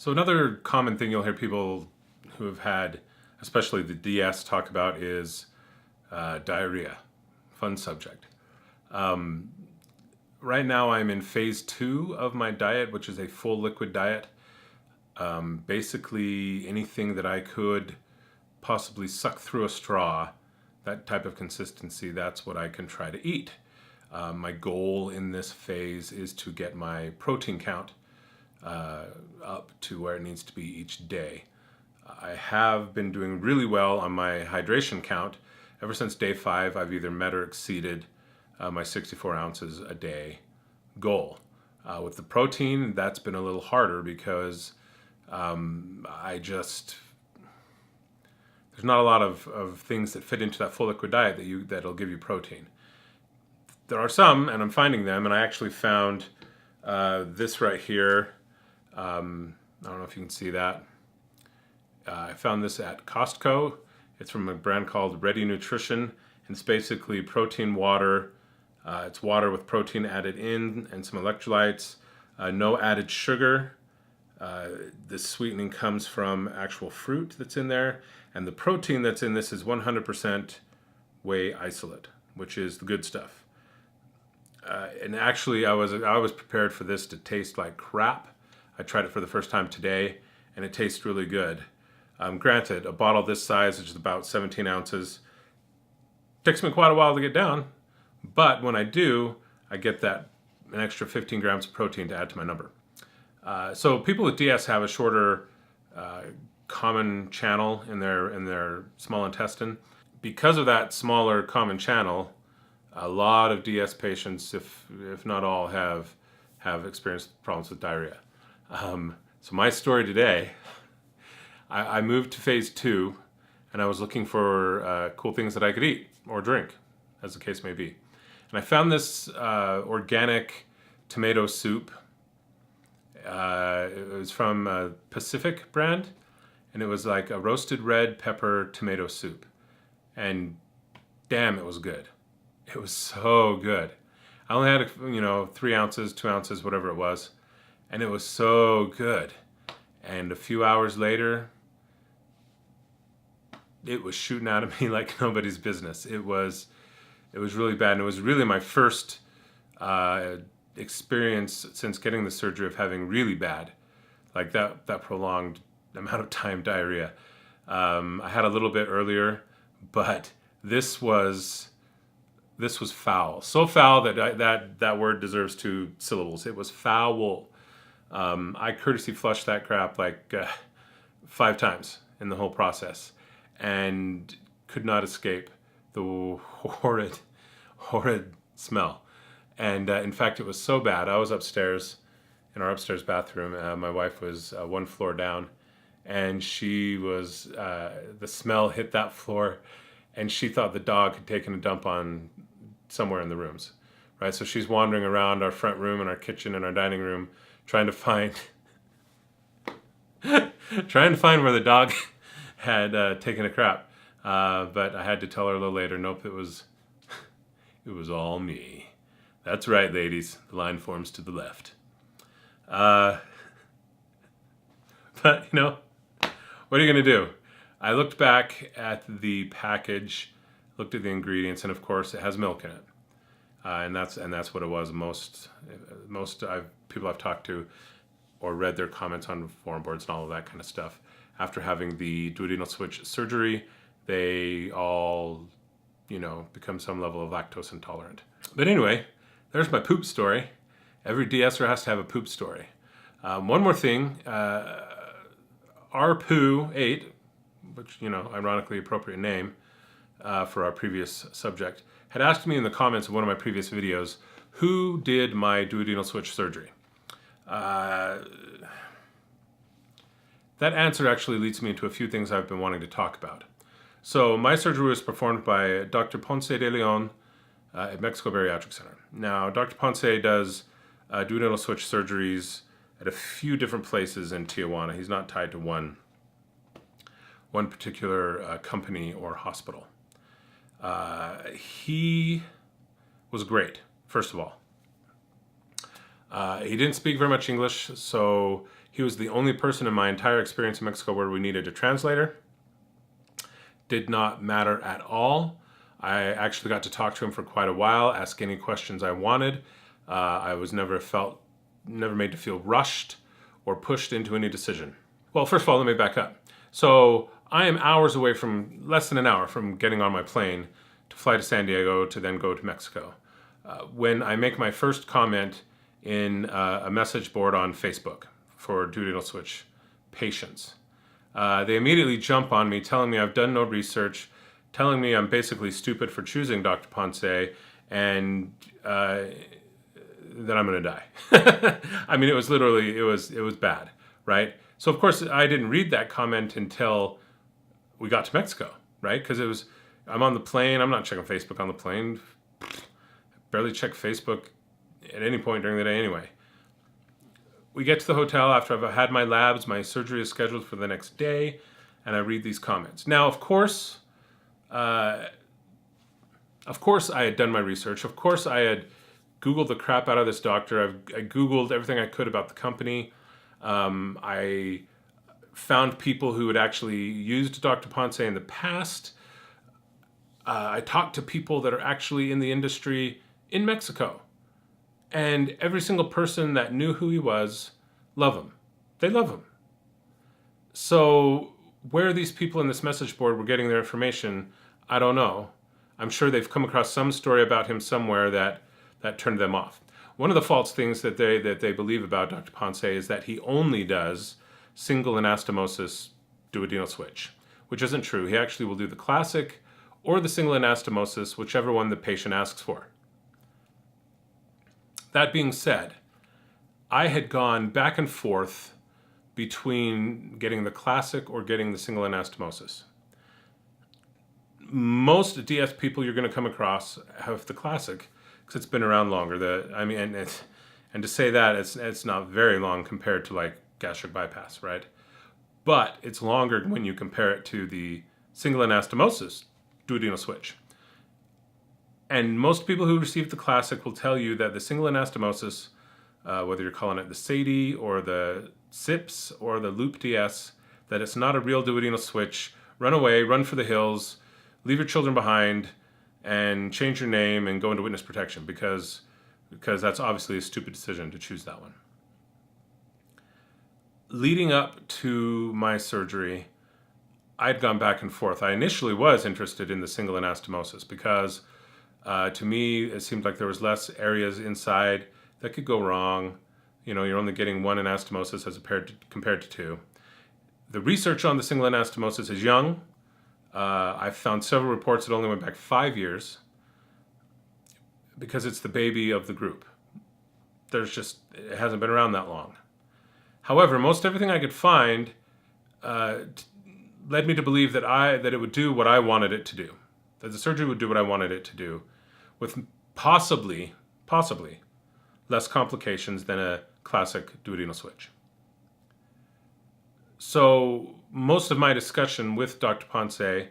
So another common thing you'll hear people who have had, especially the DS, talk about is diarrhea. Fun subject. Right now I'm in phase 2 of my diet, which is a full liquid diet. Basically anything that I could possibly suck through a straw, that type of consistency, that's what I can try to eat. My goal in this phase is to get my protein count up to where it needs to be each day. I have been doing really well on my hydration count. Ever since day 5, I've either met or exceeded my 64 ounces a day goal. With the protein, that's been a little harder because there's not a lot of things that fit into that full liquid diet that'll give you protein. There are some, and I'm finding them, and I actually found this right here. I don't know if you can see that. I found this at Costco. It's from a brand called Ready Nutrition, and it's basically protein water. It's water with protein added in and some electrolytes. No added sugar. The sweetening comes from actual fruit that's in there, and the protein that's in this is 100% whey isolate, which is the good stuff. And actually, I was prepared for this to taste like crap. I tried it for the first time today, and it tastes really good. Granted, a bottle this size, which is about 17 ounces, takes me quite a while to get down, but when I do, I get an extra 15 grams of protein to add to my number. So people with DS have a shorter common channel in their small intestine. Because of that smaller common channel, a lot of DS patients, if not all, have experienced problems with diarrhea. So my story today, I moved to phase 2, and I was looking for cool things that I could eat or drink, as the case may be. And I found this organic tomato soup. It was from a Pacific brand, and it was like a roasted red pepper tomato soup. And damn, it was good. It was so good. I only had 3 ounces, 2 ounces, whatever it was, and it was so good. And a few hours later, it was shooting out of me like nobody's business. It was really bad, and it was really my first experience since getting the surgery of having really bad, like that prolonged amount of time diarrhea. I had a little bit earlier, but this was foul. So foul that word deserves 2 syllables. It was foul. I courtesy flushed that crap like 5 times in the whole process, and could not escape the horrid smell. And in fact, it was so bad. I was upstairs in our upstairs bathroom. My wife was 1 floor down, and she was the smell hit that floor, and she thought the dog had taken a dump on somewhere in the rooms, right? So she's wandering around our front room and our kitchen and our dining room, trying to find where the dog had taken a crap. But I had to tell her a little later, nope, it was all me. That's right, ladies. The line forms to the left. But what are you gonna do? I looked back at the package, looked at the ingredients, and of course it has milk in it. And that's what it was. Most people I've talked to or read their comments on forum boards and all of that kind of stuff, after having the duodenal switch surgery, they all, become some level of lactose intolerant. But anyway, there's my poop story. Every DSer has to have a poop story. One more thing, RPoo8, which, ironically appropriate name for our previous subject, had asked me in the comments of one of my previous videos, who did my duodenal switch surgery? That answer actually leads me into a few things I've been wanting to talk about. So my surgery was performed by Dr. Ponce de Leon at Mexico Bariatric Center. Now, Dr. Ponce does duodenal switch surgeries at a few different places in Tijuana. He's not tied to one particular company or hospital. He was great, first of all. He didn't speak very much English, so He was the only person in my entire experience in Mexico where we needed a translator. Did not matter at all. I actually got to talk to him for quite a while, ask any questions I wanted. I was never made to feel rushed or pushed into any decision. Well, first of all, let me back up. So I am hours away from, less than an hour from getting on my plane to fly to San Diego to then go to Mexico. When I make my first comment in a message board on Facebook for duodenal switch patients, they immediately jump on me telling me I've done no research, telling me I'm basically stupid for choosing Dr. Ponce, and that I'm going to die. I mean, it was literally, it was bad, right? So of course I didn't read that comment until we got to Mexico, right? Because I'm on the plane, I'm not checking Facebook on the plane. Barely check Facebook at any point during the day anyway. We get to the hotel after I've had my labs, my surgery is scheduled for the next day, and I read these comments. Now, of course I had done my research. Of course I had Googled the crap out of this doctor. I Googled everything I could about the company. I found people who had actually used Dr. Ponce in the past. I talked to people that are actually in the industry in Mexico. And every single person that knew who he was, love him. They love him. So where these people in this message board were getting their information, I don't know. I'm sure they've come across some story about him somewhere that turned them off. One of the false things that they believe about Dr. Ponce is that he only does single anastomosis duodenal switch, which isn't true. He actually will do the classic or the single anastomosis, whichever one the patient asks for. That being said, I had gone back and forth between getting the classic or getting the single anastomosis. Most DS people you're going to come across have the classic because it's been around longer. And to say that it's not very long compared to like gastric bypass, right? But it's longer when you compare it to the single anastomosis duodenal switch. And most people who receive the classic will tell you that the single anastomosis, whether you're calling it the SADI or the SIPS or the Loop DS, that it's not a real duodenal switch. Run away, run for the hills, leave your children behind, and change your name and go into witness protection because that's obviously a stupid decision to choose that one. Leading up to my surgery, I'd gone back and forth. I initially was interested in the single anastomosis because to me, it seemed like there was less areas inside that could go wrong. You know, you're only getting one anastomosis as compared to two. The research on the single anastomosis is young. I've found several reports that only went back 5 years because it's the baby of the group. It hasn't been around that long. However, most everything I could find led me to believe that it would do what I wanted it to do. That the surgery would do what I wanted it to do, with possibly less complications than a classic duodenal switch. So most of my discussion with Dr. Ponce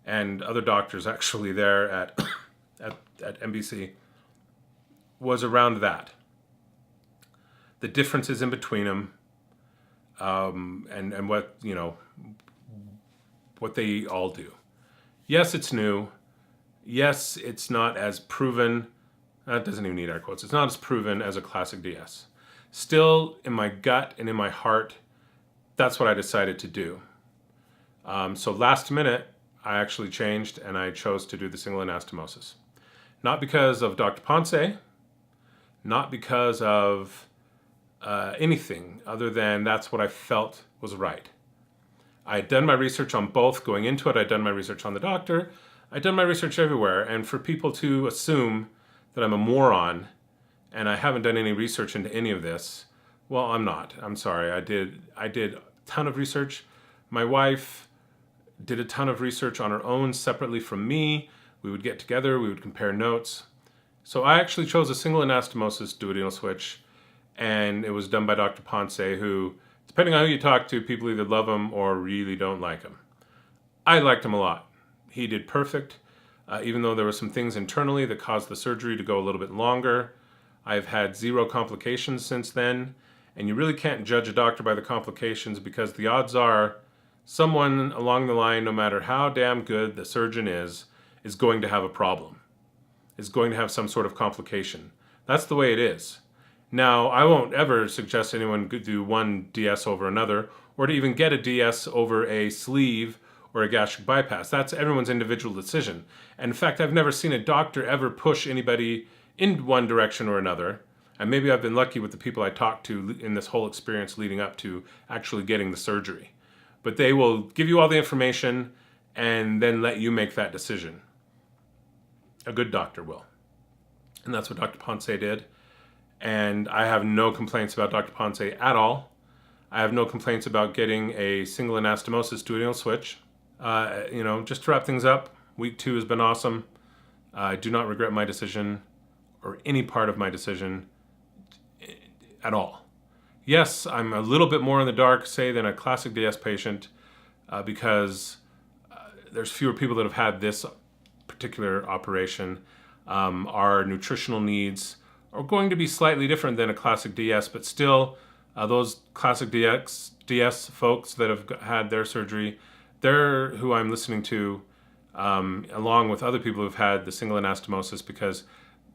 and other doctors actually there at MBC was around that. The differences in between them, and what they all do. Yes, it's new. Yes, it's not as proven. That doesn't even need air quotes. It's not as proven as a classic DS. Still, in my gut and in my heart, that's what I decided to do. So last minute, I actually changed and I chose to do the single anastomosis. Not because of Dr. Ponce, not because of anything other than that's what I felt was right. I had done my research on both going into it. I'd done my research on the doctor. I'd done my research everywhere. And for people to assume that I'm a moron and I haven't done any research into any of this, well, I'm not. I'm sorry. I did a ton of research. My wife did a ton of research on her own separately from me. We would get together. We would compare notes. So I actually chose a single anastomosis duodenal switch, and it was done by Dr. Ponce, who, depending on who you talk to, people either love him or really don't like him. I liked him a lot. He did perfect, even though there were some things internally that caused the surgery to go a little bit longer. I've had 0 complications since then, And you really can't judge a doctor by the complications, because the odds are someone along the line, no matter how damn good the surgeon is going to have a problem, is going to have some sort of complication. That's the way it is. Now, I won't ever suggest anyone do one DS over another, or to even get a DS over a sleeve or a gastric bypass. That's everyone's individual decision. And in fact, I've never seen a doctor ever push anybody in one direction or another. And maybe I've been lucky with the people I talked to in this whole experience leading up to actually getting the surgery. But they will give you all the information and then let you make that decision. A good doctor will. And that's what Dr. Ponce did. And I have no complaints about Dr. Ponce at all. I have no complaints about getting a single anastomosis duodenal switch. Just to wrap things up, week 2 has been awesome. I do not regret my decision or any part of my decision at all. Yes, I'm a little bit more in the dark, say, than a classic DS patient because there's fewer people that have had this particular operation. Our nutritional needs are going to be slightly different than a classic DS, but still, those classic DS folks that have had their surgery, they're who I'm listening to, along with other people who've had the single anastomosis, because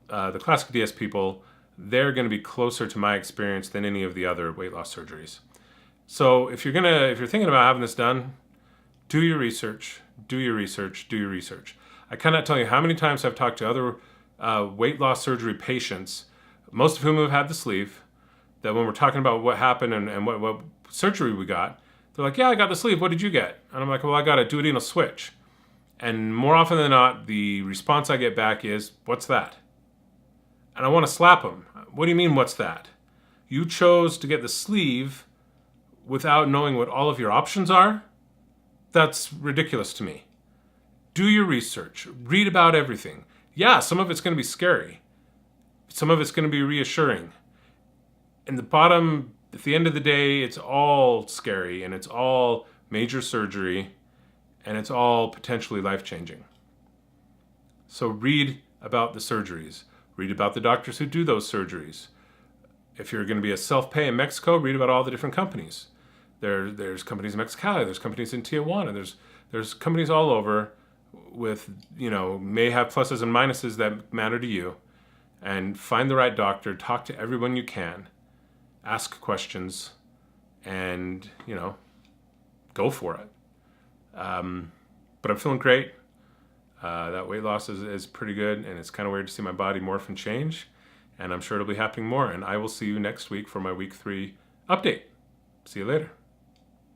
the classic DS people, they're going to be closer to my experience than any of the other weight loss surgeries. So if you're thinking about having this done, do your research. I cannot tell you how many times I've talked to other weight loss surgery patients, most of whom have had the sleeve, that when we're talking about what happened and what surgery we got, they're like, yeah, I got the sleeve. What did you get? And I'm like, well, I got a duodenal switch. And more often than not, the response I get back is, what's that? And I want to slap them. What do you mean, what's that? You chose to get the sleeve without knowing what all of your options are? That's ridiculous to me. Do your research. Read about everything. Yeah, some of it's going to be scary. Some of it's going to be reassuring. And at the end of the day, it's all scary, and it's all major surgery, and it's all potentially life-changing. So read about the surgeries. Read about the doctors who do those surgeries. If you're going to be a self-pay in Mexico, read about all the different companies. There's companies in Mexicali, there's companies in Tijuana, there's companies all over with, may have pluses and minuses that matter to you. And find the right doctor, talk to everyone you can, ask questions, and, go for it. But I'm feeling great. That weight loss is pretty good, and it's kind of weird to see my body morph and change, and I'm sure it'll be happening more. And I will see you next week for my week 3 update. See you later.